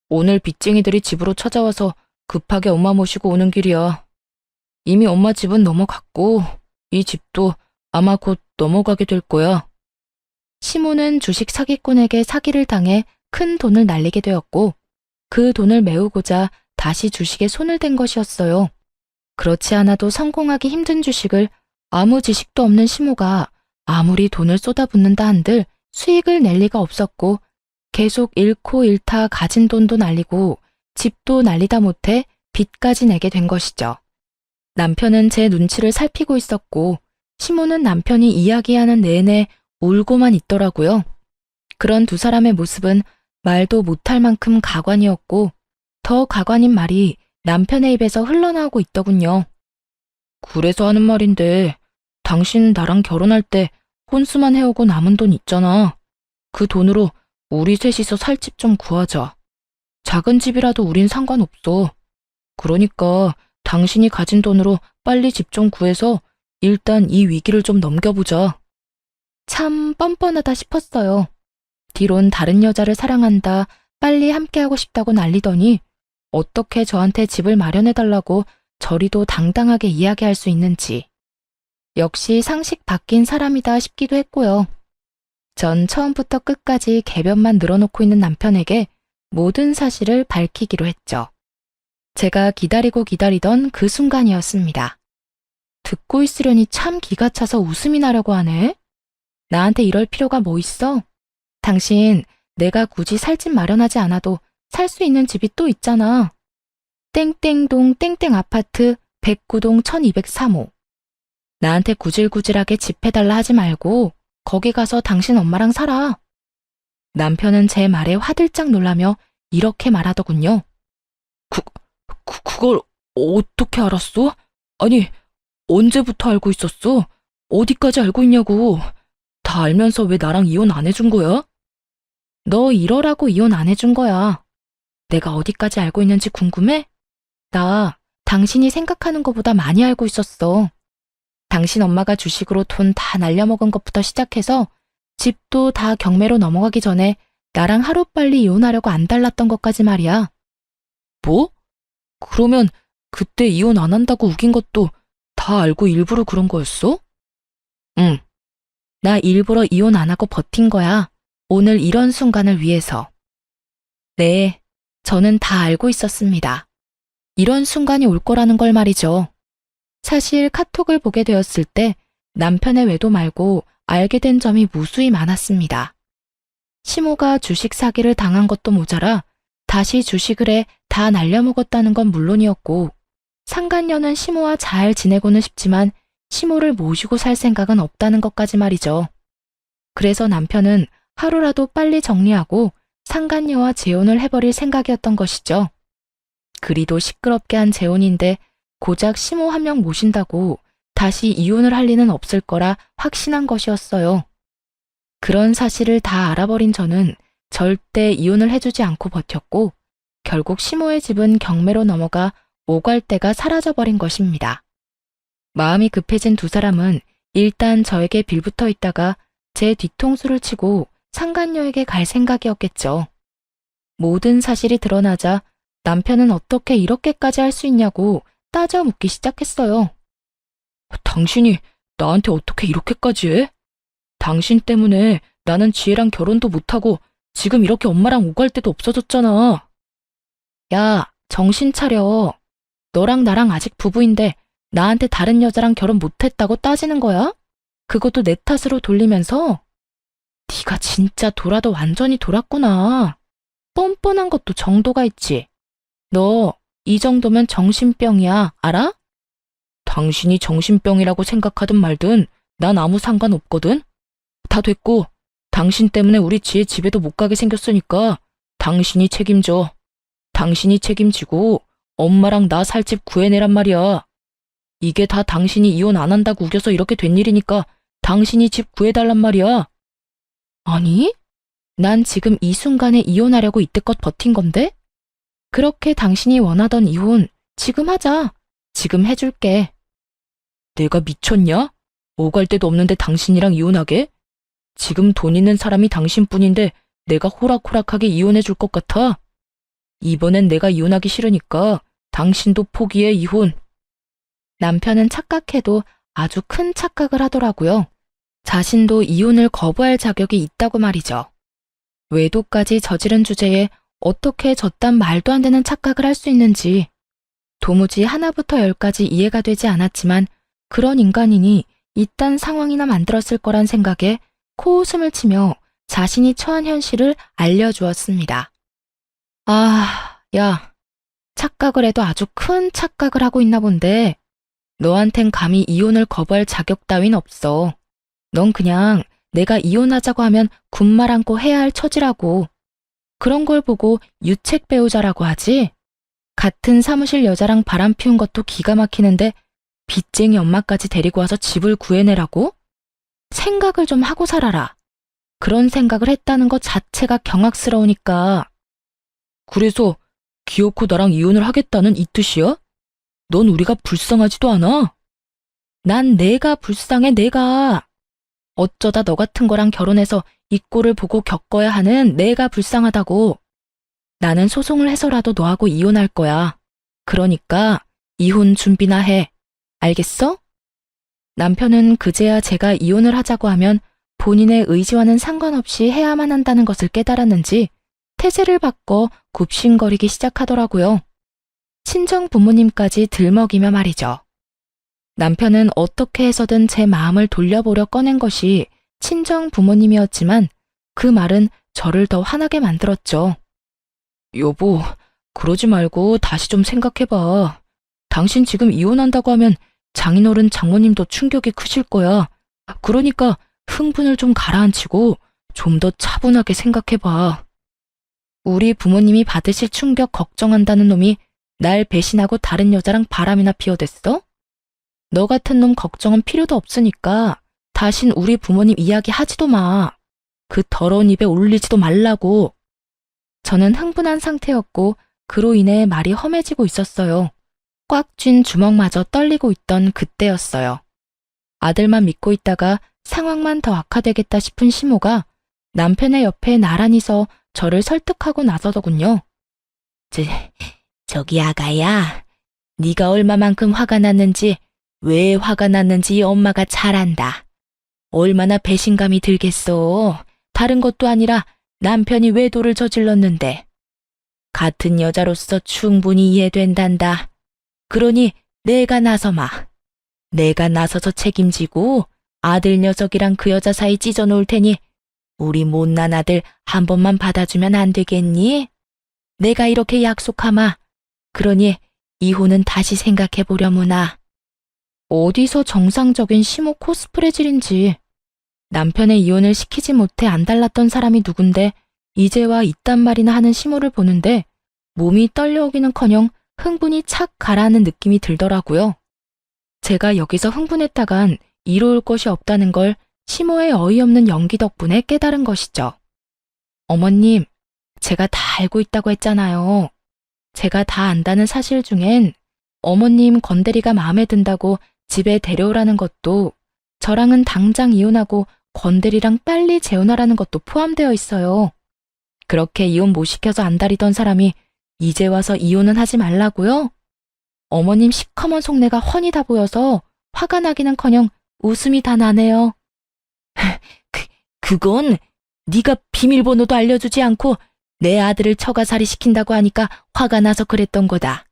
오늘 빚쟁이들이 집으로 찾아와서 급하게 엄마 모시고 오는 길이야. 이미 엄마 집은 넘어갔고 이 집도 아마 곧 넘어가게 될 거야. 시모는 주식 사기꾼에게 사기를 당해 큰 돈을 날리게 되었고 그 돈을 메우고자 다시 주식에 손을 댄 것이었어요. 그렇지 않아도 성공하기 힘든 주식을 아무 지식도 없는 시모가 아무리 돈을 쏟아붓는다 한들 수익을 낼 리가 없었고 계속 잃고 잃다 가진 돈도 날리고 집도 날리다 못해 빚까지 내게 된 것이죠. 남편은 제 눈치를 살피고 있었고 시모는 남편이 이야기하는 내내 울고만 있더라고요. 그런 두 사람의 모습은 말도 못할 만큼 가관이었고 더 가관인 말이 남편의 입에서 흘러나오고 있더군요. 그래서 하는 말인데 당신 나랑 결혼할 때 혼수만 해오고 남은 돈 있잖아. 그 돈으로 우리 셋이서 살 집 좀 구하자. 작은 집이라도 우린 상관없어. 그러니까 당신이 가진 돈으로 빨리 집 좀 구해서 일단 이 위기를 좀 넘겨보자. 참 뻔뻔하다 싶었어요. 뒤론 다른 여자를 사랑한다, 빨리 함께하고 싶다고 난리더니 어떻게 저한테 집을 마련해달라고 저리도 당당하게 이야기할 수 있는지. 역시 상식 바뀐 사람이다 싶기도 했고요. 전 처음부터 끝까지 개변만 늘어놓고 있는 남편에게 모든 사실을 밝히기로 했죠. 제가 기다리고 기다리던 그 순간이었습니다. 듣고 있으려니 참 기가 차서 웃음이 나려고 하네. 나한테 이럴 필요가 뭐 있어? 당신, 내가 굳이 살 집 마련하지 않아도 살 수 있는 집이 또 있잖아. 땡땡동 땡땡 아파트 109동 1203호. 나한테 구질구질하게 집 해달라 하지 말고 거기 가서 당신 엄마랑 살아. 남편은 제 말에 화들짝 놀라며 이렇게 말하더군요. 그걸 어떻게 알았어? 아니, 언제부터 알고 있었어? 어디까지 알고 있냐고. 다 알면서 왜 나랑 이혼 안 해준 거야? 너 이러라고 이혼 안 해준 거야. 내가 어디까지 알고 있는지 궁금해? 나 당신이 생각하는 것보다 많이 알고 있었어. 당신 엄마가 주식으로 돈 다 날려먹은 것부터 시작해서 집도 다 경매로 넘어가기 전에 나랑 하루빨리 이혼하려고 안 달랐던 것까지 말이야. 뭐? 그러면 그때 이혼 안 한다고 우긴 것도 다 알고 일부러 그런 거였어? 응. 나 일부러 이혼 안 하고 버틴 거야. 오늘 이런 순간을 위해서. 네, 저는 다 알고 있었습니다. 이런 순간이 올 거라는 걸 말이죠. 사실 카톡을 보게 되었을 때 남편의 외도 말고 알게 된 점이 무수히 많았습니다. 시모가 주식 사기를 당한 것도 모자라 다시 주식을 해 다 날려먹었다는 건 물론이었고 상간녀는 시모와 잘 지내고는 싶지만 시모를 모시고 살 생각은 없다는 것까지 말이죠. 그래서 남편은 하루라도 빨리 정리하고 상간녀와 재혼을 해버릴 생각이었던 것이죠. 그리도 시끄럽게 한 재혼인데 고작 시모 한 명 모신다고 다시 이혼을 할 리는 없을 거라 확신한 것이었어요. 그런 사실을 다 알아버린 저는 절대 이혼을 해주지 않고 버텼고 결국 시모의 집은 경매로 넘어가 오갈대가 사라져버린 것입니다. 마음이 급해진 두 사람은 일단 저에게 빌붙어 있다가 제 뒤통수를 치고 상간녀에게 갈 생각이었겠죠. 모든 사실이 드러나자 남편은 어떻게 이렇게까지 할 수 있냐고 따져 묻기 시작했어요. 당신이 나한테 어떻게 이렇게까지 해? 당신 때문에 나는 지혜랑 결혼도 못하고 지금 이렇게 엄마랑 오갈 데도 없어졌잖아. 야, 정신 차려. 너랑 나랑 아직 부부인데 나한테 다른 여자랑 결혼 못했다고 따지는 거야? 그것도 내 탓으로 돌리면서? 네가 진짜 돌아도 완전히 돌았구나. 뻔뻔한 것도 정도가 있지. 너 이 정도면 정신병이야, 알아? 당신이 정신병이라고 생각하든 말든 난 아무 상관없거든. 다 됐고, 당신 때문에 우리 지혜 집에도 못 가게 생겼으니까 당신이 책임져. 당신이 책임지고 엄마랑 나 살 집 구해내란 말이야. 이게 다 당신이 이혼 안 한다고 우겨서 이렇게 된 일이니까 당신이 집 구해달란 말이야. 아니, 난 지금 이 순간에 이혼하려고 이때껏 버틴 건데? 그렇게 당신이 원하던 이혼 지금 하자. 지금 해줄게. 내가 미쳤냐? 오갈 데도 없는데 당신이랑 이혼하게? 지금 돈 있는 사람이 당신뿐인데 내가 호락호락하게 이혼해줄 것 같아? 이번엔 내가 이혼하기 싫으니까 당신도 포기해, 이혼. 남편은 착각해도 아주 큰 착각을 하더라고요. 자신도 이혼을 거부할 자격이 있다고 말이죠. 외도까지 저지른 주제에 어떻게 저딴 말도 안 되는 착각을 할 수 있는지 도무지 하나부터 열까지 이해가 되지 않았지만 그런 인간이니 이딴 상황이나 만들었을 거란 생각에 코웃음을 치며 자신이 처한 현실을 알려주었습니다. 아, 야, 착각을 해도 아주 큰 착각을 하고 있나 본데 너한텐 감히 이혼을 거부할 자격 따윈 없어. 넌 그냥 내가 이혼하자고 하면 군말 안고 해야 할 처지라고. 그런 걸 보고 유책 배우자라고 하지? 같은 사무실 여자랑 바람 피운 것도 기가 막히는데 빚쟁이 엄마까지 데리고 와서 집을 구해내라고? 생각을 좀 하고 살아라. 그런 생각을 했다는 것 자체가 경악스러우니까. 그래서 기어코 나랑 이혼을 하겠다는 이 뜻이야? 넌 우리가 불쌍하지도 않아? 난 내가 불쌍해, 내가. 어쩌다 너 같은 거랑 결혼해서 이 꼴을 보고 겪어야 하는 내가 불쌍하다고. 나는 소송을 해서라도 너하고 이혼할 거야. 그러니까 이혼 준비나 해. 알겠어? 남편은 그제야 제가 이혼을 하자고 하면 본인의 의지와는 상관없이 해야만 한다는 것을 깨달았는지 태세를 바꿔 굽신거리기 시작하더라고요. 친정 부모님까지 들먹이며 말이죠. 남편은 어떻게 해서든 제 마음을 돌려보려 꺼낸 것이 친정 부모님이었지만 그 말은 저를 더 화나게 만들었죠. 여보, 그러지 말고 다시 좀 생각해봐. 당신 지금 이혼한다고 하면 장인어른 장모님도 충격이 크실 거야. 그러니까 흥분을 좀 가라앉히고 좀 더 차분하게 생각해봐. 우리 부모님이 받으실 충격 걱정한다는 놈이 날 배신하고 다른 여자랑 바람이나 피워댔어? 너 같은 놈 걱정은 필요도 없으니까 다신 우리 부모님 이야기 하지도 마. 그 더러운 입에 올리지도 말라고. 저는 흥분한 상태였고 그로 인해 말이 험해지고 있었어요. 꽉 쥔 주먹마저 떨리고 있던 그때였어요. 아들만 믿고 있다가 상황만 더 악화되겠다 싶은 시모가 남편의 옆에 나란히 서 저를 설득하고 나서더군요. 저기 아가야, 네가 얼마만큼 화가 났는지, 왜 화가 났는지 엄마가 잘 안다. 얼마나 배신감이 들겠어. 다른 것도 아니라 남편이 외도를 저질렀는데. 같은 여자로서 충분히 이해된단다. 그러니 내가 나서마. 내가 나서서 책임지고 아들 녀석이랑 그 여자 사이 찢어놓을 테니 우리 못난 아들 한 번만 받아주면 안 되겠니? 내가 이렇게 약속하마. 그러니 이혼은 다시 생각해보려무나. 어디서 정상적인 시모 코스프레질인지. 남편의 이혼을 시키지 못해 안달났던 사람이 누군데 이제와 이딴 말이나 하는 시모를 보는데 몸이 떨려오기는커녕 흥분이 착 가라앉는 느낌이 들더라고요. 제가 여기서 흥분했다간 이로울 것이 없다는 걸 시모의 어이없는 연기 덕분에 깨달은 것이죠. 어머님, 제가 다 알고 있다고 했잖아요. 제가 다 안다는 사실 중엔 어머님 건대리가 마음에 든다고 집에 데려오라는 것도 저랑은 당장 이혼하고 건대리랑 빨리 재혼하라는 것도 포함되어 있어요. 그렇게 이혼 못 시켜서 안달이던 사람이 이제 와서 이혼은 하지 말라고요? 어머님 시커먼 속내가 훤히 다 보여서 화가 나기는커녕 웃음이 다 나네요. 그건 네가 비밀번호도 알려주지 않고 내 아들을 처가살이 시킨다고 하니까 화가 나서 그랬던 거다.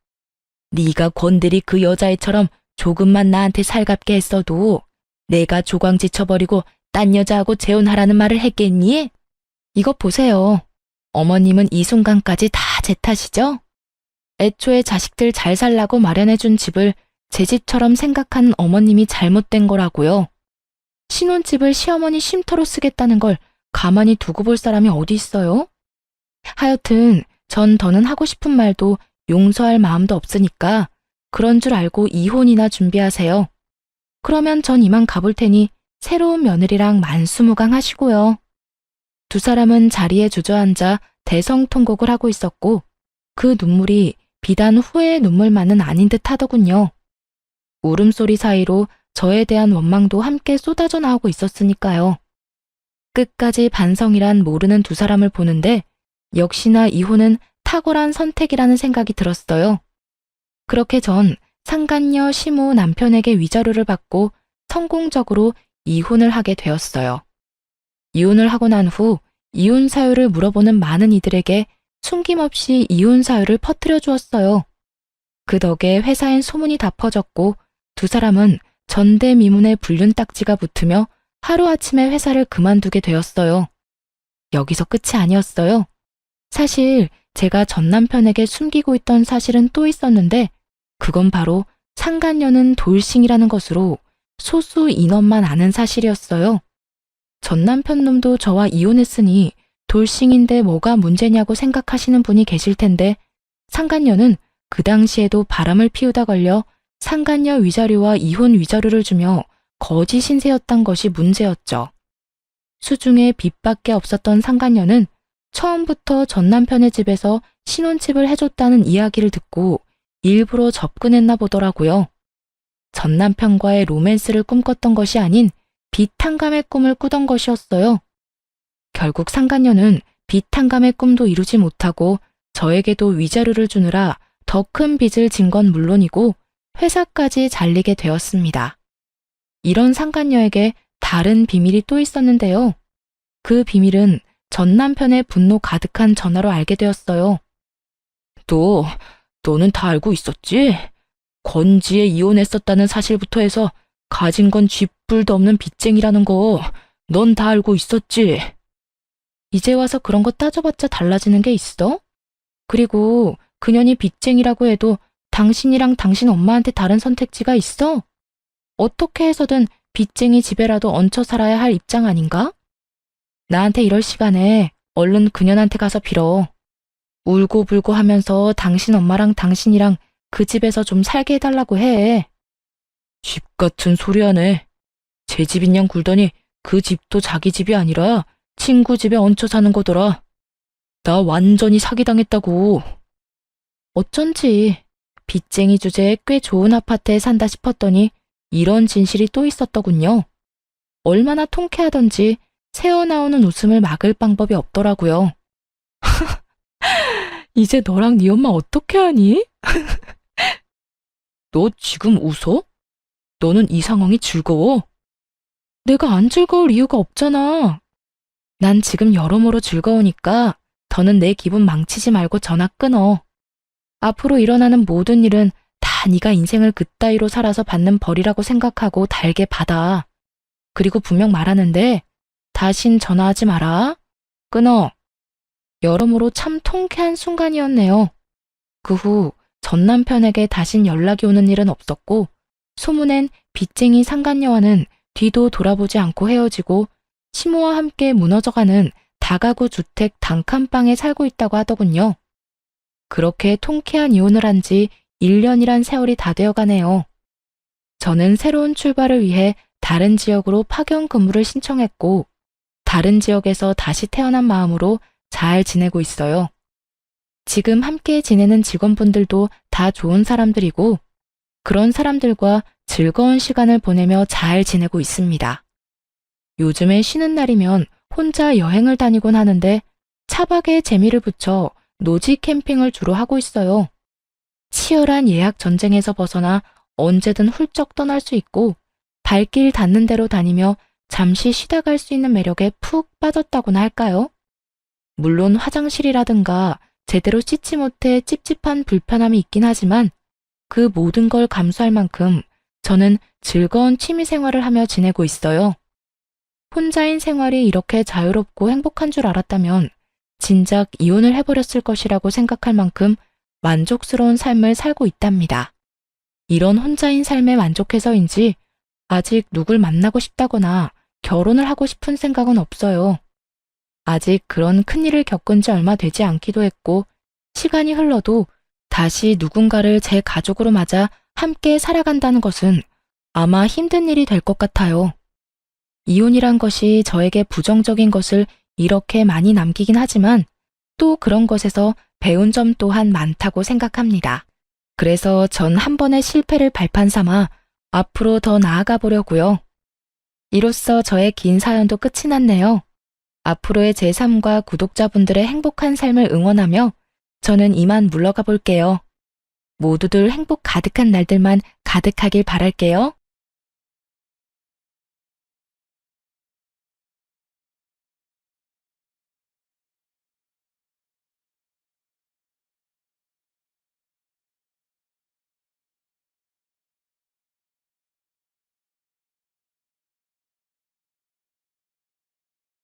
네가 건드리 그 여자애처럼 조금만 나한테 살갑게 했어도 내가 조광지 쳐버리고 딴 여자하고 재혼하라는 말을 했겠니? 이것 보세요. 어머님은 이 순간까지 다 제 탓이죠? 애초에 자식들 잘 살라고 마련해준 집을 제 집처럼 생각하는 어머님이 잘못된 거라고요. 신혼집을 시어머니 쉼터로 쓰겠다는 걸 가만히 두고 볼 사람이 어디 있어요? 하여튼 전 더는 하고 싶은 말도 용서할 마음도 없으니까 그런 줄 알고 이혼이나 준비하세요. 그러면 전 이만 가볼 테니 새로운 며느리랑 만수무강 하시고요. 두 사람은 자리에 주저앉아 대성통곡을 하고 있었고 그 눈물이 비단 후회의 눈물만은 아닌 듯 하더군요. 울음소리 사이로 저에 대한 원망도 함께 쏟아져 나오고 있었으니까요. 끝까지 반성이란 모르는 두 사람을 보는데 역시나 이혼은 탁월한 선택이라는 생각이 들었어요. 그렇게 전 상간녀 시모 남편에게 위자료를 받고 성공적으로 이혼을 하게 되었어요. 이혼을 하고 난 후 이혼 사유를 물어보는 많은 이들에게 숨김없이 이혼 사유를 퍼뜨려 주었어요. 그 덕에 회사엔 소문이 다 퍼졌고 두 사람은 전대미문의 불륜 딱지가 붙으며 하루아침에 회사를 그만두게 되었어요. 여기서 끝이 아니었어요. 사실 제가 전 남편에게 숨기고 있던 사실은 또 있었는데 그건 바로 상간녀는 돌싱이라는 것으로 소수 인원만 아는 사실이었어요. 전 남편 놈도 저와 이혼했으니 돌싱인데 뭐가 문제냐고 생각하시는 분이 계실 텐데 상간녀는 그 당시에도 바람을 피우다 걸려 상간녀 위자료와 이혼 위자료를 주며 거짓 신세였던 것이 문제였죠. 수중에 빚밖에 없었던 상간녀는 처음부터 전 남편의 집에서 신혼집을 해줬다는 이야기를 듣고 일부러 접근했나 보더라고요. 전 남편과의 로맨스를 꿈꿨던 것이 아닌 빚탕감의 꿈을 꾸던 것이었어요. 결국 상간녀는 빚탕감의 꿈도 이루지 못하고 저에게도 위자료를 주느라 더 큰 빚을 진 건 물론이고 회사까지 잘리게 되었습니다. 이런 상간녀에게 다른 비밀이 또 있었는데요. 그 비밀은 전 남편의 분노 가득한 전화로 알게 되었어요. 너는 다 알고 있었지? 건지에 이혼했었다는 사실부터 해서 가진 건 쥐뿔도 없는 빚쟁이라는 거 넌 다 알고 있었지? 이제 와서 그런 거 따져봤자 달라지는 게 있어? 그리고 그년이 빚쟁이라고 해도 당신이랑 당신 엄마한테 다른 선택지가 있어? 어떻게 해서든 빚쟁이 집에라도 얹혀 살아야 할 입장 아닌가? 나한테 이럴 시간에 얼른 그년한테 가서 빌어. 울고불고 하면서 당신 엄마랑 당신이랑 그 집에서 좀 살게 해달라고 해. 집 같은 소리 하네. 제 집인 양 굴더니 그 집도 자기 집이 아니라 친구 집에 얹혀 사는 거더라. 나 완전히 사기당했다고. 어쩐지 빚쟁이 주제에 꽤 좋은 아파트에 산다 싶었더니 이런 진실이 또 있었더군요. 얼마나 통쾌하던지 새어나오는 웃음을 막을 방법이 없더라고요. 이제 너랑 네 엄마 어떻게 하니? 너 지금 웃어? 너는 이 상황이 즐거워? 내가 안 즐거울 이유가 없잖아. 난 지금 여러모로 즐거우니까 더는 내 기분 망치지 말고 전화 끊어. 앞으로 일어나는 모든 일은 다 네가 인생을 그따위로 살아서 받는 벌이라고 생각하고 달게 받아. 그리고 분명 말하는데 다신 전화하지 마라. 끊어. 여러모로 참 통쾌한 순간이었네요. 그 후 전 남편에게 다신 연락이 오는 일은 없었고 소문엔 빚쟁이 상간녀와는 뒤도 돌아보지 않고 헤어지고 시모와 함께 무너져가는 다가구 주택 단칸방에 살고 있다고 하더군요. 그렇게 통쾌한 이혼을 한 지 1년이란 세월이 다 되어가네요. 저는 새로운 출발을 위해 다른 지역으로 파견 근무를 신청했고 다른 지역에서 다시 태어난 마음으로 잘 지내고 있어요. 지금 함께 지내는 직원분들도 다 좋은 사람들이고 그런 사람들과 즐거운 시간을 보내며 잘 지내고 있습니다. 요즘에 쉬는 날이면 혼자 여행을 다니곤 하는데 차박에 재미를 붙여 노지 캠핑을 주로 하고 있어요. 치열한 예약 전쟁에서 벗어나 언제든 훌쩍 떠날 수 있고 발길 닿는 대로 다니며 잠시 쉬다 갈 수 있는 매력에 푹 빠졌다고나 할까요? 물론 화장실이라든가 제대로 씻지 못해 찝찝한 불편함이 있긴 하지만 그 모든 걸 감수할 만큼 저는 즐거운 취미 생활을 하며 지내고 있어요. 혼자인 생활이 이렇게 자유롭고 행복한 줄 알았다면 진작 이혼을 해버렸을 것이라고 생각할 만큼 만족스러운 삶을 살고 있답니다. 이런 혼자인 삶에 만족해서인지 아직 누굴 만나고 싶다거나 결혼을 하고 싶은 생각은 없어요. 아직 그런 큰일을 겪은 지 얼마 되지 않기도 했고 시간이 흘러도 다시 누군가를 제 가족으로 맞아 함께 살아간다는 것은 아마 힘든 일이 될 것 같아요. 이혼이란 것이 저에게 부정적인 것을 이렇게 많이 남기긴 하지만 또 그런 것에서 배운 점 또한 많다고 생각합니다. 그래서 전 한 번의 실패를 발판 삼아 앞으로 더 나아가 보려고요. 이로써 저의 긴 사연도 끝이 났네요. 앞으로의 제 삶과 구독자분들의 행복한 삶을 응원하며 저는 이만 물러가 볼게요. 모두들 행복 가득한 날들만 가득하길 바랄게요.